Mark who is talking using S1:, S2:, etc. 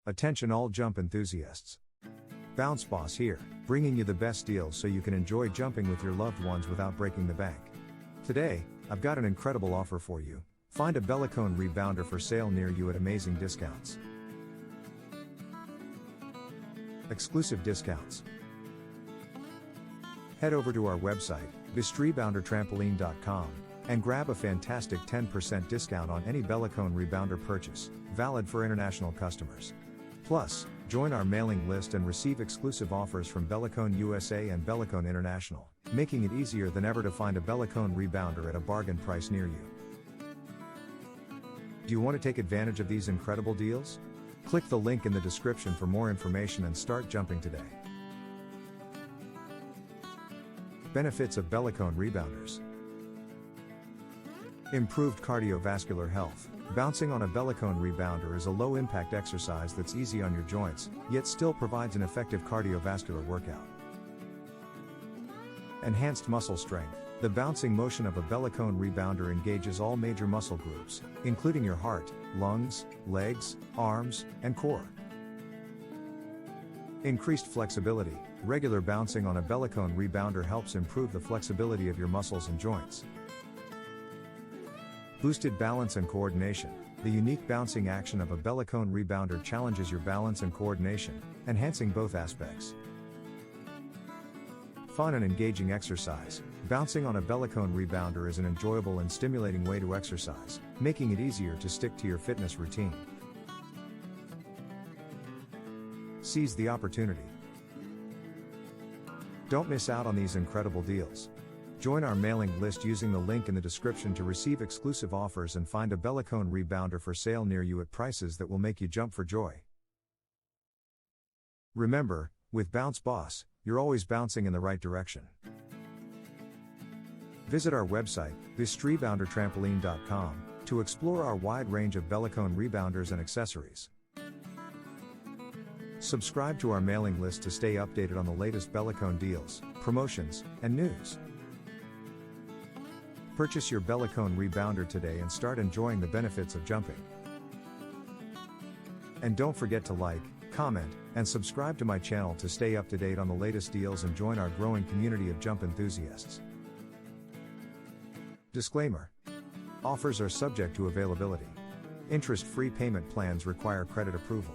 S1: Attention all jump enthusiasts. Bounce Boss here, bringing you the best deals so you can enjoy jumping with your loved ones without breaking the bank. Today, I've got an incredible offer for you. Find a Bellicone rebounder for sale near you at amazing discounts. Exclusive discounts. Head over to our website, bestrebounder.trampoline.com, and grab a fantastic 10% discount on any Bellicone rebounder purchase, valid for international customers. Plus, join our mailing list and receive exclusive offers from Bellicone USA and Bellicone International, making it easier than ever to find a Bellicone rebounder at a bargain price near you. Do you want to take advantage of these incredible deals? Click the link in the description for more information and start jumping today. Benefits of Bellicone rebounders. Improved cardiovascular health. Bouncing on a Bellicone rebounder is a low-impact exercise that's easy on your joints, yet still provides an effective cardiovascular workout. Enhanced muscle strength. The bouncing motion of a Bellicone rebounder engages all major muscle groups, including your heart, lungs, legs, arms, and core. Increased flexibility. Regular bouncing on a Bellicone rebounder helps improve the flexibility of your muscles and joints. Boosted balance and coordination. The unique bouncing action of a Bellicone rebounder challenges your balance and coordination, enhancing both aspects. Fun and engaging exercise. Bouncing on a Bellicone rebounder is an enjoyable and stimulating way to exercise, making it easier to stick to your fitness routine. Seize the opportunity. Don't miss out on these incredible deals. Join our mailing list using the link in the description to receive exclusive offers and find a Bellicone rebounder for sale near you at prices that will make you jump for joy. Remember, with Bounce Boss, you're always bouncing in the right direction. Visit our website, bestrebounder.trampoline.com, to explore our wide range of Bellicone rebounders and accessories. Subscribe to our mailing list to stay updated on the latest Bellicone deals, promotions, and news. Purchase your Bellicone rebounder today and start enjoying the benefits of jumping. And don't forget to like, comment, and subscribe to my channel to stay up to date on the latest deals and join our growing community of jump enthusiasts. Disclaimer: offers are subject to availability. Interest-free payment plans require credit approval.